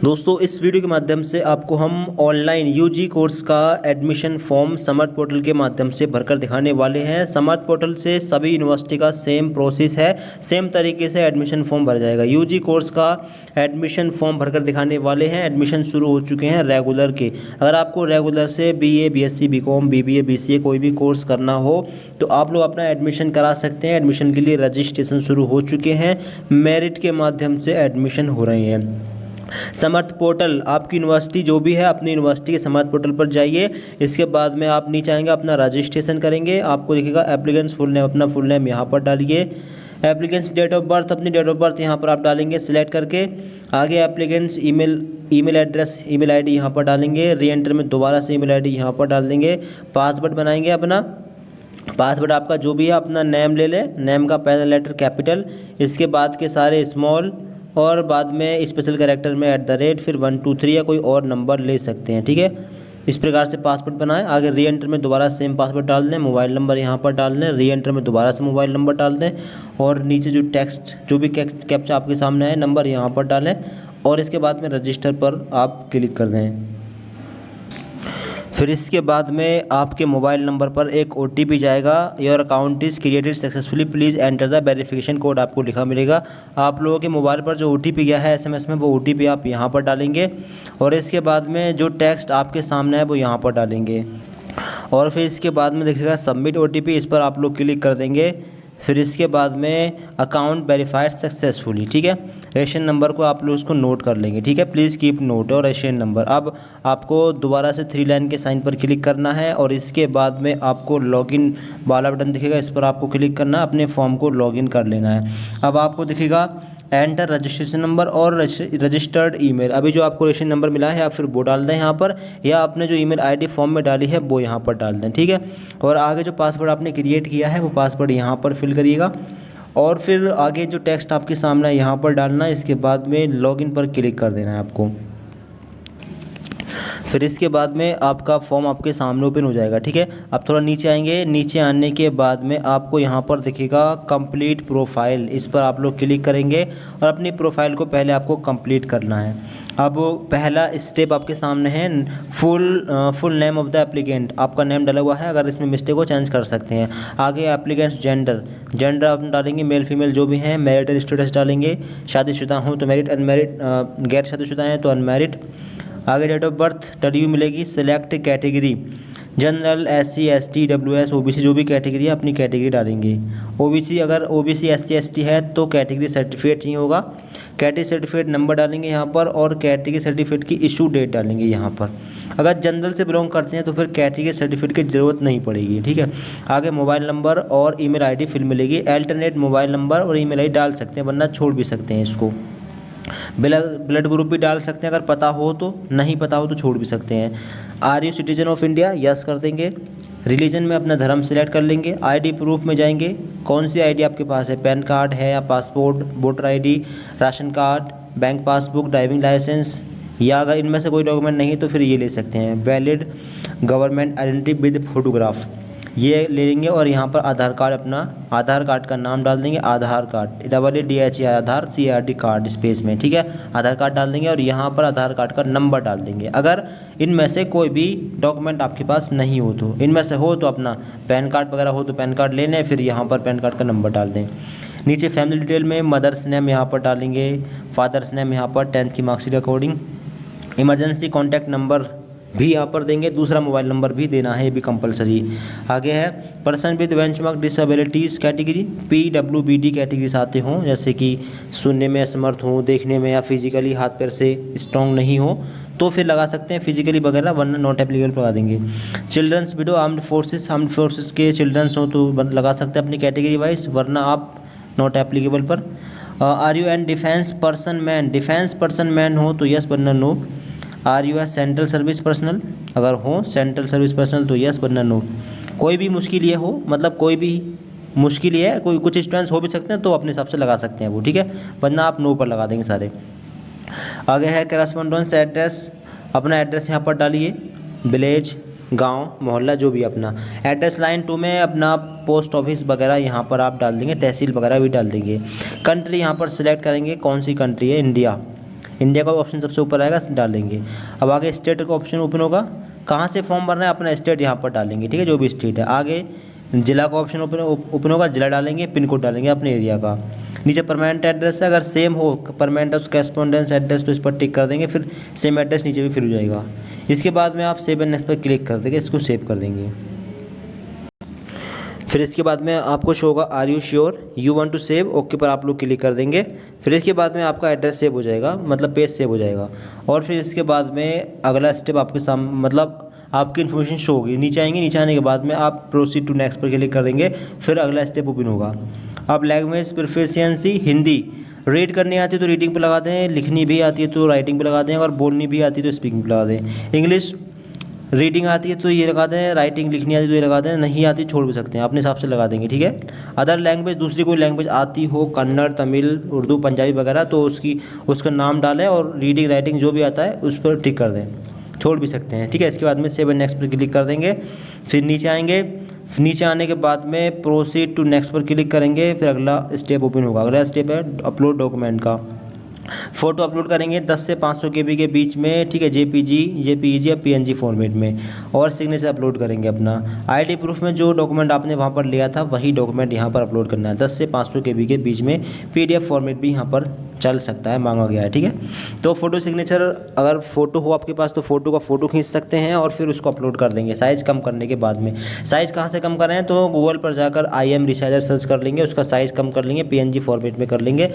दोस्तों इस वीडियो के माध्यम से आपको हम ऑनलाइन यूजी कोर्स का एडमिशन फॉर्म समर्थ पोर्टल के माध्यम से भरकर दिखाने वाले हैं। समर्थ पोर्टल से सभी यूनिवर्सिटी का सेम प्रोसेस है, सेम तरीके से एडमिशन फॉर्म भर जाएगा। यूजी कोर्स का एडमिशन फॉर्म भरकर दिखाने वाले हैं। एडमिशन शुरू हो चुके हैं रेगुलर के। अगर आपको रेगुलर से BA, BSc, BCom, BBA, BCA कोई भी कोर्स करना हो तो आप लोग अपना एडमिशन करा सकते हैं। एडमिशन के लिए रजिस्ट्रेशन शुरू हो चुके हैं। मेरिट के माध्यम से एडमिशन हो रहे हैं। समर्थ पोर्टल आपकी यूनिवर्सिटी जो भी है, अपनी यूनिवर्सिटी के समर्थ पोर्टल पर जाइए। इसके बाद में आप नीचे आएंगे, अपना रजिस्ट्रेशन करेंगे। आपको दिखेगा एप्लीकेंट्स फुल नेम, अपना फुल नेम यहाँ पर डालिए। एप्लीकेंट्स डेट ऑफ बर्थ, अपनी डेट ऑफ बर्थ यहाँ पर आप डालेंगे सिलेक्ट करके। आगे applicants email address, email ID यहाँ पर डालेंगे। री एंटर में दोबारा से ईमेल आईडी यहाँ पर डाल देंगे। पासवर्ड बनाएंगे अपना। पासवर्ड आपका जो भी है, अपना नेम ले लें, नेम का पहला लेटर कैपिटल, इसके बाद के सारे स्मॉल और बाद में स्पेशल कैरेक्टर में @ फिर 1 2 3 या कोई और नंबर ले सकते हैं। ठीक है, इस प्रकार से पासवर्ड बनाएं। आगे री एंटर में दोबारा सेम पासवर्ड डाल दें। मोबाइल नंबर यहाँ पर डाल दें। री एंटर में दोबारा से मोबाइल नंबर डाल दें और नीचे जो टेक्स्ट जो भी कैप्चा आपके सामने है नंबर यहाँ पर डालें और इसके बाद में रजिस्टर पर आप क्लिक कर दें। फिर इसके बाद में आपके मोबाइल नंबर पर एक OTP जाएगा। Your account is created successfully, please enter the verification code आपको लिखा मिलेगा। आप लोगों के मोबाइल पर जो OTP गया है SMS में, वो OTP आप यहाँ पर डालेंगे और इसके बाद में जो टेक्स्ट आपके सामने है वो यहाँ पर डालेंगे और फिर इसके बाद में देखिएगा सबमिट OTP, इस पर आप लोग क्लिक कर देंगे। फिर इसके बाद में अकाउंट वेरीफाइड सक्सेसफुली। ठीक है, रेशन नंबर को आप लोग उसको नोट कर लेंगे। ठीक है, प्लीज़ कीप नोट और रेशन नंबर। अब आपको दोबारा से 3 लाइन के साइन पर क्लिक करना है और इसके बाद में आपको लॉगिन वाला बटन दिखेगा, इस पर आपको क्लिक करना है, अपने फॉर्म को लॉगिन कर लेना है। अब आपको दिखेगा एंटर रजिस्ट्रेशन नंबर और रजिस्टर्ड ईमेल। अभी जो आपको रेशन नंबर मिला है या फिर वो डाल दें यहाँ पर, या आपने जो ईमेल आईडी फॉर्म में डाली है वो यहाँ पर डाल दें। ठीक है, और आगे जो पासवर्ड आपने क्रिएट किया है वो पासवर्ड यहाँ पर फिल करिएगा और फिर आगे जो टेक्स्ट आपके सामने है यहाँ पर डालना है। इसके बाद में लॉगिन पर क्लिक कर देना है आपको। फिर इसके बाद में आपका फॉर्म आपके सामने ओपन हो जाएगा। ठीक है, आप थोड़ा नीचे आएंगे। नीचे आने के बाद में आपको यहाँ पर दिखेगा कंप्लीट प्रोफाइल, इस पर आप लोग क्लिक करेंगे और अपनी प्रोफाइल को पहले आपको कंप्लीट करना है। अब पहला स्टेप आपके सामने है, full name of the applicant. आपका नेम डाला हुआ है, अगर इसमें मिस्टेक हो चेंज कर सकते हैं। आगे एप्लीकेंट्स जेंडर आप डालेंगे, मेल फीमेल जो भी हैं। मैरिटल स्टेटस डालेंगे, शादीशुदा हो तो मैरिड, अनमैरिड गैर शादीशुदा हैं तो अनमैरिड। आगे डेट ऑफ बर्थ डब्ल्यू मिलेगी। Select category, general, SC ST WS OBC जो भी कैटेगरी है अपनी कैटेगरी डालेंगे। OBC अगर OBC SC ST है तो कैटेगरी सर्टिफिकेट चाहिए होगा। कैटेगरी सर्टिफिकेट नंबर डालेंगे यहाँ पर और कैटेगरी सर्टिफिकेट की इशू डेट डालेंगे यहाँ पर। अगर जनरल से बिलोंग करते हैं तो फिर कैटेगरी सर्टिफिकेट की ज़रूरत नहीं पड़ेगी। ठीक है, आगे मोबाइल नंबर और ईमेल आईडी फिल मिलेगी। अल्टरनेट मोबाइल नंबर और ईमेल आईडी डाल सकते हैं, वरना छोड़ भी सकते हैं इसको। ब्लड ग्रुप भी डाल सकते हैं अगर पता हो तो, नहीं पता हो तो छोड़ भी सकते हैं। Are you citizen of India, yes कर देंगे। रिलीजन में अपना धर्म सेलेक्ट कर लेंगे। आईडी प्रूफ में जाएंगे, कौन सी आईडी आपके पास है, पैन कार्ड है या passport, voter ID, ration card, bank passbook, driving licence, या अगर इनमें से कोई डॉक्यूमेंट नहीं तो फिर ये ले सकते हैं valid government identity with photograph, ये ले लेंगे। और यहाँ पर आधार कार्ड, अपना आधार कार्ड का नाम डाल देंगे, आधार कार्ड AADHAR आधार CARD कार्ड स्पेस में। ठीक है, आधार कार्ड डाल देंगे और यहाँ पर आधार कार्ड का नंबर डाल देंगे। अगर इनमें से कोई भी डॉक्यूमेंट आपके पास नहीं हो तो, इनमें से हो तो अपना पैन कार्ड वगैरह हो तो पैन कार्ड ले लें, फिर यहाँ पर पैन कार्ड का नंबर डाल दें। नीचे फैमिली डिटेल में मदर्स नेम यहाँ पर डालेंगे, फादर्स नेम यहाँ पर 10th की marksheet according. Emergency contact number भी यहाँ पर देंगे, दूसरा मोबाइल नंबर भी देना है, ये भी कंपलसरी। आगे है person with benchmark disabilities category, PWBD category से आते हों, जैसे कि सुनने में असमर्थ हो, देखने में या फिजिकली हाथ पैर से स्ट्रॉन्ग नहीं हो तो फिर लगा सकते हैं फिजिकली वगैरह, वरना नॉट एप्लीकेबल लगा देंगे। चिल्ड्रंस विडो आर्म्ड फोर्सेस के चिल्ड्रंस हो तो लगा सकते हैं अपनी कैटेगरी वाइज, वरना आप नॉट एप्लीकेबल पर। Are you an defence person man हो तो यस, वरना no. Are you as central service personal, अगर हो सेंट्रल सर्विस पर्सनल तो यस, वरना नो। कोई भी मुश्किल ये हो, मतलब कोई भी मुश्किल ये है, कोई कुछ स्टूडेंट्स हो भी सकते हैं तो अपने हिसाब से लगा सकते हैं वो। ठीक है, वरना आप नो पर लगा देंगे सारे। आगे है करस्पॉन्डेंस एड्रेस, अपना एड्रेस यहाँ पर डालिए, विलेज, गांव, मोहल्ला जो भी अपना। एड्रेस लाइन 2 में अपना पोस्ट ऑफिस वगैरह यहाँ पर आप डाल देंगे, तहसील वगैरह भी डाल देंगे। कंट्री यहाँ पर सिलेक्ट करेंगे, कौन सी कंट्री है, इंडिया। इंडिया का ऑप्शन सबसे ऊपर आएगा, डालेंगे। अब आगे स्टेट का ऑप्शन ओपन होगा, कहाँ से फॉर्म भरना है अपना स्टेट यहाँ पर डालेंगे, ठीक है, जो भी स्टेट है। आगे जिला का ऑप्शन ओपन होगा, जिला डालेंगे, पिन कोड डालेंगे अपने एरिया का। नीचे परमानेंट एड्रेस है, अगर सेम हो परमानेंट करेस्पॉन्डेंस एड्रेस तो इस पर टिक कर देंगे, फिर सेम एड्रेस नीचे भी फिर हो जाएगा। इसके बाद में आप सेव एंड नेक्स्ट पर क्लिक कर देंगे, इसको सेव कर देंगे। फिर इसके बाद में आपको शो होगा are you sure you want to save, okay पर आप लोग क्लिक कर देंगे। फिर इसके बाद में आपका एड्रेस सेव हो जाएगा, मतलब पेज सेव हो जाएगा। और फिर इसके बाद में अगला स्टेप आपके सामने, मतलब आपकी इन्फॉर्मेशन शो होगी। नीचे आएंगे, नीचे आने के बाद में आप प्रोसीड टू नेक्स्ट पर क्लिक कर देंगे, फिर अगला स्टेप ओपन होगा। आप लैंग्वेज प्रोफिशिएंसी हिंदी, रीड करनी आती है तो रीडिंग पे लगा दें, लिखनी भी आती है तो राइटिंग पे लगा दें, और बोलनी भी आती है तो स्पीकिंग पे लगा दें। इंग्लिश रीडिंग आती है तो ये लगा दें, राइटिंग लिखनी आती है तो ये लगा दें, नहीं आती छोड़ भी सकते हैं, अपने हिसाब से लगा देंगे, ठीक है। अदर लैंग्वेज, दूसरी कोई लैंग्वेज आती हो, कन्नड़, तमिल, उर्दू, पंजाबी वगैरह, तो उसका नाम डालें और रीडिंग राइटिंग जो भी आता है उस पर टिक कर दें, छोड़ भी सकते हैं, ठीक है। इसके बाद में सेव एंड नेक्स्ट पर क्लिक कर देंगे। फिर नीचे आएंगे, नीचे आने के बाद में प्रोसीड टू नेक्स्ट पर क्लिक करेंगे, फिर अगला स्टेप ओपन होगा। अगला स्टेप है अपलोड डॉक्यूमेंट का। फ़ोटो अपलोड करेंगे 10 से 500 KB के बीच में, ठीक है, JPEG या PNG फॉर्मेट में, और सिग्नेचर अपलोड करेंगे अपना। आईडी प्रूफ में जो डॉक्यूमेंट आपने वहाँ पर लिया था वही डॉक्यूमेंट यहाँ पर अपलोड करना है। 10 से 500 KB के बीच में PDF फॉर्मेट भी यहाँ पर चल सकता है, मांगा गया है, ठीक है। तो फ़ोटो सिग्नेचर, अगर फ़ोटो हो आपके पास तो फ़ोटो का फ़ोटो खींच सकते हैं और फिर उसको अपलोड कर देंगे। साइज़ कम करने के बाद में, साइज़ कहाँ से कम कर रहे हैं तो गूगल पर जाकर IM रिसाइजर सर्च कर लेंगे, उसका साइज़ कम कर लेंगे, PNG फॉर्मेट में कर लेंगे।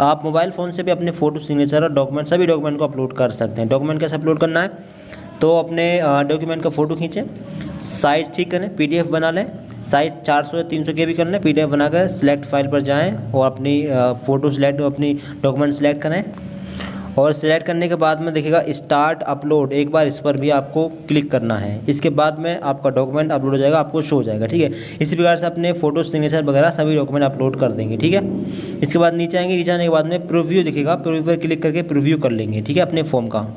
आप मोबाइल फ़ोन से भी अपने फ़ोटो सिग्नेचर और डॉक्यूमेंट, सभी डॉक्यूमेंट को अपलोड कर सकते हैं। डॉक्यूमेंट कैसे अपलोड करना है तो अपने डॉक्यूमेंट का फ़ोटो खींचें, साइज़ ठीक करें, PDF बना लें, साइज़ 400 या 300 KB कर लें, PDF बनाकर सिलेक्ट फाइल पर जाएं और अपनी फ़ोटो सिलेक्ट, अपनी डॉक्यूमेंट सिलेक्ट करें। और सिलेक्ट करने के बाद में देखिएगा स्टार्ट अपलोड, एक बार इस पर भी आपको क्लिक करना है। इसके बाद में आपका डॉक्यूमेंट अपलोड हो जाएगा, आपको शो हो जाएगा, ठीक है। इसी प्रकार से अपने फ़ोटो सिग्नेचर वगैरह सभी डॉक्यूमेंट अपलोड कर देंगे, ठीक है। इसके बाद नीचे आएंगे, नीचे आने के बाद में प्रीव्यू दिखेगा, प्रीव्यू पर क्लिक करके प्रीव्यू कर लेंगे, ठीक है, अपने फॉर्म का।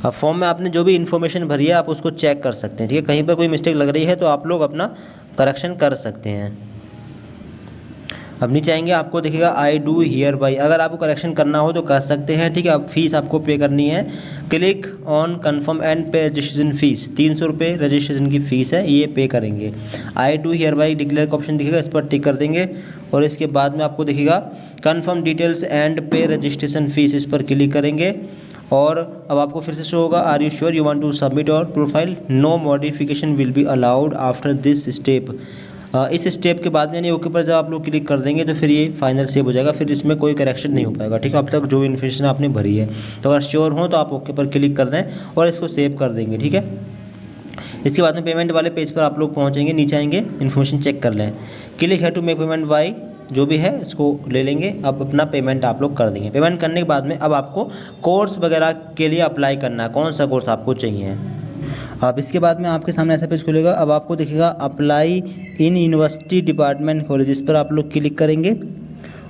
अब फॉर्म में आपने जो भी इन्फॉर्मेशन भरी है आप उसको चेक कर सकते हैं, ठीक है। कहीं पर कोई मिस्टेक लग रही है तो आप लोग अपना करेक्शन कर सकते हैं। अब नीचे आएंगे, आपको देखिएगा आई डू हियर बाई, अगर आपको करेक्शन करना हो तो कर सकते हैं, ठीक है। अब फीस आपको पे करनी है, क्लिक ऑन कन्फर्म एंड पे रजिस्ट्रेशन फ़ीस, 300 रुपये रजिस्ट्रेशन की फ़ीस है, ये पे करेंगे। I do here by declare का ऑप्शन दिखेगा, इस पर टिक कर देंगे। और इसके बाद में आपको दिखेगा कन्फर्म डिटेल्स एंड पे रजिस्ट्रेशन फ़ीस, इस पर क्लिक करेंगे। और अब आपको फिर से शो होगा are you sure you want to submit your profile, no modification will be allowed after this step. इस स्टेप के बाद में यानी ओके पर जब आप लोग क्लिक कर देंगे तो फिर ये फाइनल सेव हो जाएगा, फिर इसमें कोई करेक्शन नहीं हो पाएगा, ठीक है। अब तक जो इन्फॉर्मेशन आपने भरी है, तो अगर श्योर हो तो आप ओके पर क्लिक कर दें और इसको सेव कर देंगे, ठीक है। इसके बाद में पेमेंट वाले पेज पर आप लोग पहुँचेंगे, नीचे आएंगे, इन्फॉर्मेशन चेक कर लें, क्लिक है टू मेक पेमेंट बाई, जो भी है इसको ले लेंगे। अब अपना पेमेंट आप लोग कर देंगे। पेमेंट करने के बाद में अब आपको कोर्स वगैरह के लिए अप्लाई करना है, कौन सा कोर्स आपको चाहिए। अब इसके बाद में आपके सामने ऐसा पेज खुलेगा, अब आपको दिखेगा apply in university department college, इस पर आप लोग क्लिक करेंगे।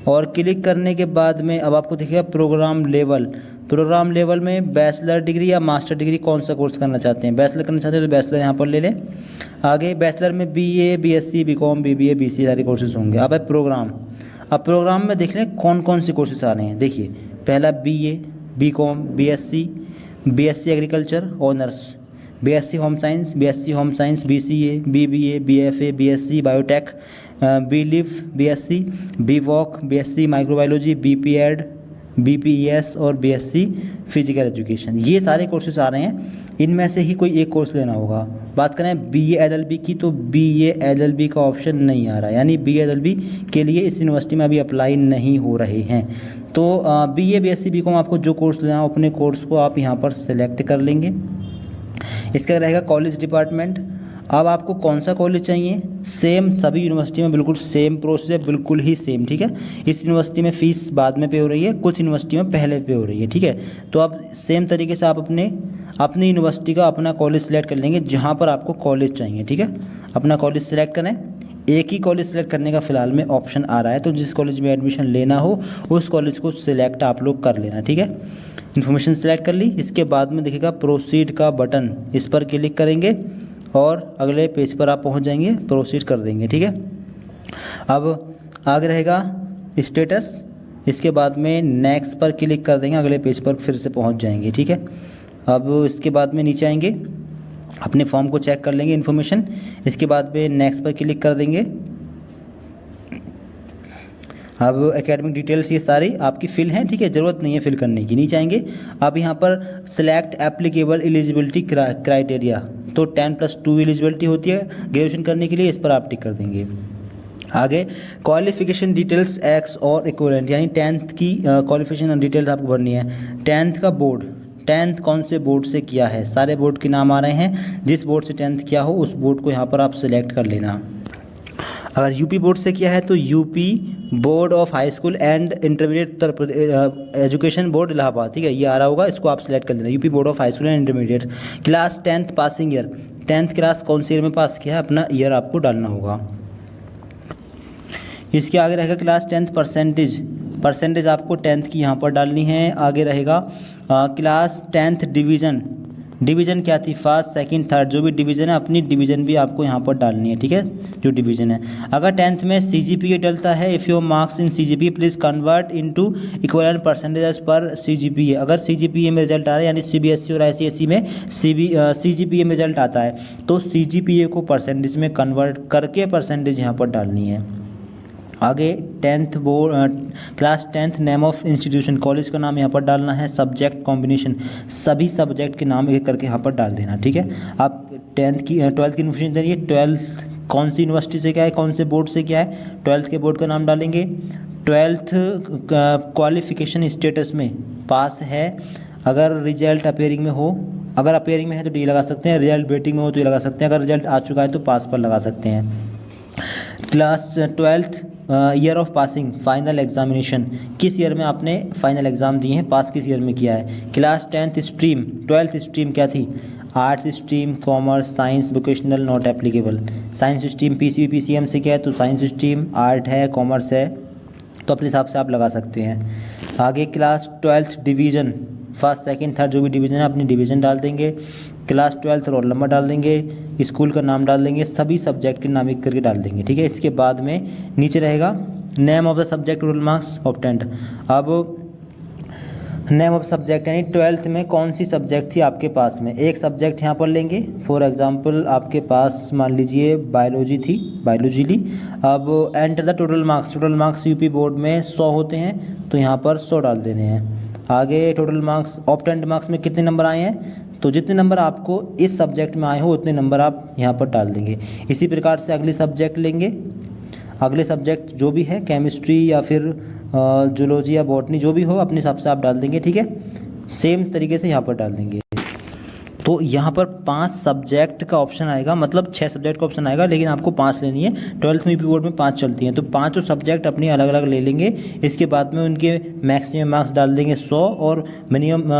और क्लिक करने के बाद में अब आपको दिखेगा प्रोग्राम लेवल, प्रोग्राम लेवल में बैचलर डिग्री या मास्टर डिग्री कौन सा कोर्स करना चाहते हैं। बैचलर करना चाहते हैं तो बैचलर यहाँ पर ले लें। आगे बैचलर में BA, BSc, BCom, BBA, BCA सारे कोर्सेज होंगे। अब है प्रोग्राम, अब प्रोग्राम में देख लें कौन कौन से कोर्सेज आ रहे हैं। देखिए पहला BA, BCom, BSc agriculture honours, BSc home science, BCA, BBA, BFA, BSc biotech, BLiv, BSc, BVoc, BSc microbiology, BPEd, BPES और BSc फिजिकल एजुकेशन, ये सारे कोर्सेज आ रहे हैं। इनमें से ही कोई एक कोर्स लेना होगा। बात करें BA LLB की तो BA LLB का ऑप्शन नहीं आ रहा है, यानी BA LLB के लिए इस यूनिवर्सिटी में अभी अप्लाई नहीं हो रहे हैं। तो BA, BSc, BCom आपको जो कोर्स लेना हो अपने कोर्स को आप यहाँ पर सेलेक्ट कर लेंगे। इसका रहेगा कॉलेज डिपार्टमेंट, अब आपको कौन सा कॉलेज चाहिए, सेम सभी यूनिवर्सिटी में बिल्कुल सेम प्रोसेस है, बिल्कुल ही सेम, ठीक है। इस यूनिवर्सिटी में फ़ीस बाद में पे हो रही है, कुछ यूनिवर्सिटी में पहले पे हो रही है, ठीक है। तो आप सेम तरीके से आप अपनी यूनिवर्सिटी का अपना कॉलेज सेलेक्ट कर लेंगे जहाँ पर आपको कॉलेज चाहिए, ठीक है। अपना कॉलेज सेलेक्ट करें, एक ही कॉलेज सेलेक्ट करने का फ़िलहाल में ऑप्शन आ रहा है, तो जिस कॉलेज में एडमिशन लेना हो उस कॉलेज को सिलेक्ट आप लोग कर लेना, ठीक है। इन्फॉर्मेशन सेलेक्ट कर ली, इसके बाद में दिखेगा प्रोसीड का बटन, इस पर क्लिक करेंगे और अगले पेज पर आप पहुंच जाएंगे, प्रोसीड कर देंगे, ठीक है। अब आगे रहेगा स्टेटस, इसके बाद में नेक्स्ट पर क्लिक कर देंगे, अगले पेज पर फिर से पहुंच जाएंगे। ठीक है, अब इसके बाद में नीचे आएंगे, अपने फॉर्म को चेक कर लेंगे इन्फॉर्मेशन। इसके बाद में नेक्स्ट पर क्लिक कर देंगे। अब एकेडमिक डिटेल्स ये सारी आपकी फिल हैं, ठीक है, ज़रूरत नहीं है फिल करने की। नीचे आएंगे, अब यहाँ पर सिलेक्ट एप्लीकेबल एलिजिबिलिटी क्राइटेरिया, तो 10+2 एलिजिबिलिटी होती है ग्रेजुएशन करने के लिए, इस पर आप टिक कर देंगे। आगे क्वालिफिकेशन डिटेल्स एक्स और इक्विवेलेंट, यानी 10th की क्वालिफिकेशन डिटेल्स आपको भरनी है। 10th का बोर्ड, 10th कौन से बोर्ड से किया है, सारे बोर्ड के नाम आ रहे हैं, जिस बोर्ड से 10th किया हो उस बोर्ड को यहाँ पर आप सिलेक्ट कर लेना। अगर यूपी बोर्ड से किया है तो UP board of high school and intermediate Uttar Pradesh education board Allahabad, ठीक है, ये आ रहा होगा, इसको आप सिलेक्ट कर लेना। UP board of high school and intermediate. Class 10th passing year, 10th class कौन से ईयर में पास किया है, अपना ईयर आपको डालना होगा। इसके आगे रहेगा क्लास 10th परसेंटेज आपको 10th की यहाँ पर डालनी है। आगे रहेगा क्लास 10th डिवीज़न क्या थी, फर्स्ट सेकंड थर्ड, जो भी डिवीज़न है अपनी डिवीज़न भी आपको यहाँ पर डालनी है। ठीक है, जो डिवीज़न है। अगर 10th में CGPA डलता है, if your marks in CGPA please convert into equivalent percentage पर CGPA। अगर CGPA में रिजल्ट आ रहा है, यानी CBSE और ICSE में CGPA में रिजल्ट आता है, तो CGPA को परसेंटेज में कन्वर्ट करके परसेंटेज यहाँ पर डालनी है। आगे 10th board class 10th name of institution, college का नाम यहाँ पर डालना है। सब्जेक्ट कॉम्बिनेशन, सभी सब्जेक्ट के नाम एक करके यहाँ पर डाल देना। ठीक है, आप 12th की इन्फॉर्मेशन दे रही है, 12th कौन सी यूनिवर्सिटी से क्या है, कौन से बोर्ड से क्या है, 12th के बोर्ड का नाम डालेंगे। 12th क्वालिफिकेशन स्टेटस में पास है, अगर रिजल्ट अपेयरिंग में हो, अगर अपेयरिंग में है तो डी लगा सकते हैं, रिजल्ट वेटिंग में हो तो ये लगा सकते हैं, अगर रिजल्ट आ चुका है तो पास पर लगा सकते हैं। Class 12th year of passing, final examination, किस ईयर में आपने फाइनल एग्ज़ाम दिए हैं, पास किस ईयर में किया है। Class 10th stream, 12th stream क्या थी, arts stream, commerce, science, vocational, not applicable. Science stream PCB PCM से क्या है, तो साइंस स्ट्रीम, आर्ट है, कॉमर्स है, तो अपने हिसाब से आप लगा सकते हैं। आगे class 12th division, first second third जो भी डिवीज़न है अपनी डिवीज़न डाल देंगे। क्लास 12th रोल नंबर डाल देंगे, स्कूल का नाम डाल देंगे, सभी सब्जेक्ट के नाम एक करके डाल देंगे। ठीक है, इसके बाद में नीचे रहेगा name of the subject, roll marks obtained. अब नेम ऑफ सब्जेक्ट यानी 12th में कौन सी सब्जेक्ट थी आपके पास में, एक सब्जेक्ट यहाँ पर लेंगे। फॉर एग्जांपल आपके पास मान लीजिए बायोलॉजी थी, बायोलॉजी ली। अब enter the total marks UP board में 100 होते हैं, तो यहाँ पर 100 डाल देने हैं। आगे टोटल मार्क्स ऑब्टेंड मार्क्स में कितने नंबर आए हैं, तो जितने नंबर आपको इस सब्जेक्ट में आए हो उतने नंबर आप यहाँ पर डाल देंगे। इसी प्रकार से अगले सब्जेक्ट लेंगे, अगले सब्जेक्ट जो भी है केमिस्ट्री या फिर जूलॉजी या बॉटनी जो भी हो अपने हिसाब से आप डाल देंगे। ठीक है, सेम तरीके से यहाँ पर डाल देंगे। तो यहाँ पर 5 सब्जेक्ट का ऑप्शन आएगा, मतलब 6 सब्जेक्ट का ऑप्शन आएगा, लेकिन आपको 5 लेनी है। 12th में यूपी बोर्ड में 5 चलती हैं, तो 5 सब्जेक्ट अपनी अलग अलग ले लेंगे। इसके बाद में उनके मैक्सिमम मार्क्स डाल देंगे 100 और मिनिमम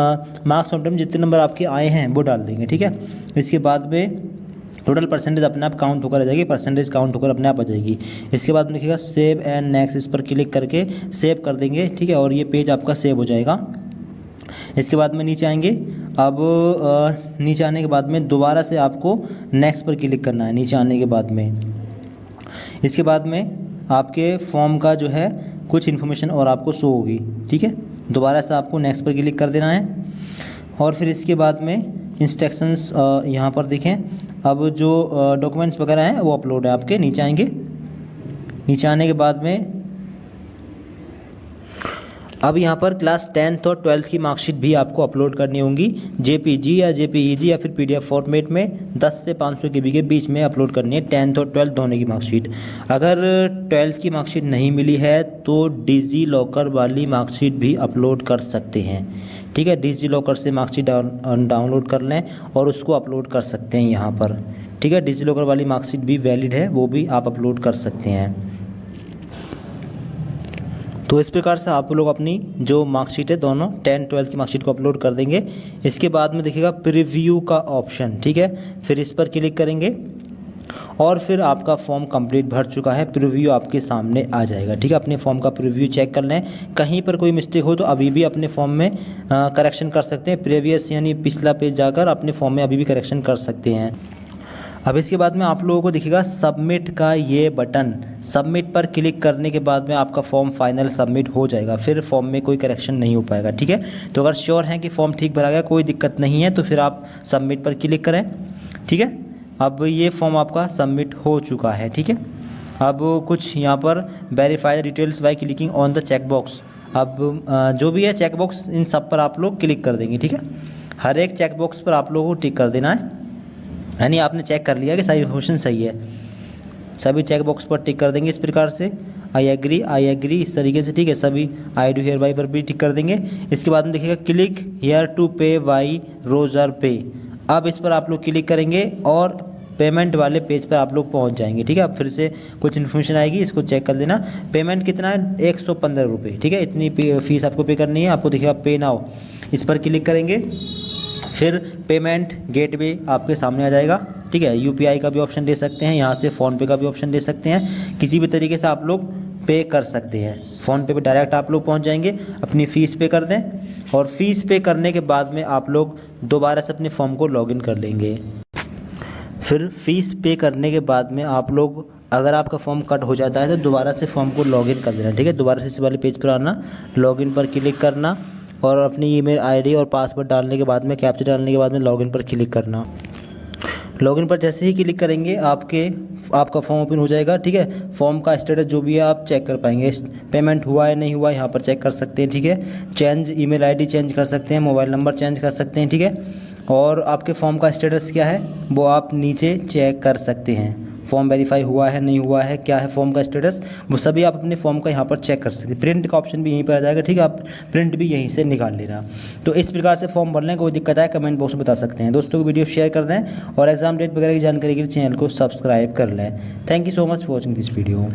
मार्क्स ऑफ जितने नंबर आपके आए हैं वो डाल देंगे। ठीक है, इसके बाद में टोटल परसेंटेज अपने आप काउंट होकर आ जाएगी, परसेंटेज काउंट होकर अपने आप आ जाएगी। इसके बाद में लिखिएगा सेव एंड नेक्स्ट, इस पर क्लिक करके सेव कर देंगे। ठीक है, और ये पेज आपका सेव हो जाएगा। इसके बाद में नीचे आएंगे, अब नीचे आने के बाद में दोबारा से आपको नेक्स्ट पर क्लिक करना है। नीचे आने के बाद में इसके बाद में आपके फॉर्म का जो है कुछ इन्फॉर्मेशन और आपको शो होगी। ठीक है, दोबारा से आपको नेक्स्ट पर क्लिक कर देना है और फिर इसके बाद में इंस्ट्रक्शंस यहाँ पर देखें। अब जो डॉक्यूमेंट्स वगैरह हैं वो अपलोड है आपके। नीचे आएंगे, नीचे आने के बाद में अब यहाँ पर क्लास 10th और 12th की मार्कशीट भी आपको अपलोड करनी होंगी। JPG या JPEG या फिर PDF फॉर्मेट में 10 से 500 KB के बीच में अपलोड करनी है 10th और 12th दोनों की मार्कशीट। अगर 12th की मार्कशीट नहीं मिली है तो डिजी लॉकर वाली मार्कशीट भी अपलोड कर सकते हैं। ठीक है, डिजी लॉकर से मार्कशीट डाउनलोड कर लें और उसको अपलोड कर सकते हैं यहाँ पर। ठीक है, डिजी लॉकर वाली मार्कशीट भी वैलिड है, वो भी आप अपलोड कर सकते हैं। तो इस प्रकार से आप लोग अपनी जो मार्कशीट है दोनों 10th 12th की मार्कशीट को अपलोड कर देंगे। इसके बाद में देखिएगा प्रीव्यू का ऑप्शन। ठीक है, फिर इस पर क्लिक करेंगे और फिर आपका फॉर्म कंप्लीट भर चुका है, प्रीव्यू आपके सामने आ जाएगा। ठीक है, अपने फॉर्म का प्रीव्यू चेक कर लें, कहीं पर कोई मिस्टेक हो तो अभी भी अपने फॉर्म में करेक्शन कर सकते हैं। प्रीवियस यानी पिछला पेज जाकर अपने फॉर्म में अभी भी करेक्शन कर सकते हैं। अब इसके बाद में आप लोगों को दिखेगा सबमिट का ये बटन। सबमिट पर क्लिक करने के बाद में आपका फॉर्म फाइनल सबमिट हो जाएगा, फिर फॉर्म में कोई करेक्शन नहीं हो पाएगा, ठीक है। तो अगर श्योर हैं कि फॉर्म ठीक भरा गया, कोई दिक्कत नहीं है, तो फिर आप सबमिट पर क्लिक करें, ठीक है। अब ये फॉर्म आपका सबमिट हो चुका है, ठीक है। अब कुछ यहाँ पर verify the details by clicking on the check box. अब जो भी है चेक बॉक्स, इन सब पर आप लोग क्लिक कर देंगे, ठीक है। हर एक चेक बॉक्स पर आप लोगों को टिक कर देना है, यानी आपने चेक कर लिया कि सारी इन्फॉर्मेशन सही है। सभी चेक बॉक्स पर टिक कर देंगे इस प्रकार से, आई एग्री इस तरीके से, ठीक है। सभी आई डू हियर बाई पर भी टिक कर देंगे। इसके बाद में देखिएगा क्लिक हियर टू पे बाई रोजर पे। अब इस पर आप लोग क्लिक करेंगे और पेमेंट वाले पेज पर आप लोग पहुंच जाएंगे, ठीक है। अब फिर से कुछ इन्फॉर्मेशन आएगी, इसको चेक कर लेना। पेमेंट कितना है, 115 रुपये, ठीक है। इतनी फीस आपको पे करनी है। आपको दिखेगा पे नाउ, इस पर क्लिक करेंगे, फिर पेमेंट गेटवे आपके सामने आ जाएगा, ठीक है। यूपीआई का भी ऑप्शन दे सकते हैं, यहाँ से फ़ोनपे का भी ऑप्शन दे सकते हैं। किसी भी तरीके से आप लोग पे कर सकते हैं। फ़ोनपे पे डायरेक्ट आप लोग पहुँच जाएंगे, अपनी फ़ीस पे कर दें और फीस पे करने के बाद में आप लोग दोबारा से अपने फॉर्म को लॉगिन कर लेंगे। फिर फीस पे करने के बाद में आप लोग, अगर आपका फॉर्म कट हो जाता है तो दोबारा से फॉर्म को लॉगिन कर देना, ठीक है। दोबारा से इस वाले पेज पर आना, लॉगिन पर क्लिक करना और अपनी ईमेल आईडी और पासवर्ड डालने के बाद में, कैप्चा डालने के बाद में लॉगिन पर क्लिक करना। लॉगिन पर जैसे ही क्लिक करेंगे आपका फॉर्म ओपन हो जाएगा, ठीक है। फॉर्म का स्टेटस जो भी है आप चेक कर पाएंगे। पेमेंट हुआ है नहीं हुआ यहाँ पर चेक कर सकते हैं, ठीक है। चेंज ईमेल आईडी चेंज कर सकते हैं, मोबाइल नंबर चेंज कर सकते हैं, ठीक है। और आपके फॉर्म का स्टेटस क्या है वो आप नीचे चेक कर सकते हैं। फॉर्म वेरीफाई हुआ है नहीं हुआ है, क्या है फॉर्म का स्टेटस, वो सभी आप अपने फॉर्म का यहाँ पर चेक कर सकते हैं। प्रिंट का ऑप्शन भी यहीं पर आ जाएगा, ठीक है। आप प्रिंट भी यहीं से निकाल लेना। तो इस प्रकार से फॉर्म भरने कोई दिक्कत आए कमेंट बॉक्स में बता सकते हैं। दोस्तों को वीडियो शेयर कर दें और एग्जाम डेट वगैरह की जानकारी के लिए चैनल को सब्सक्राइब कर लें। Thank you so much for watching this video.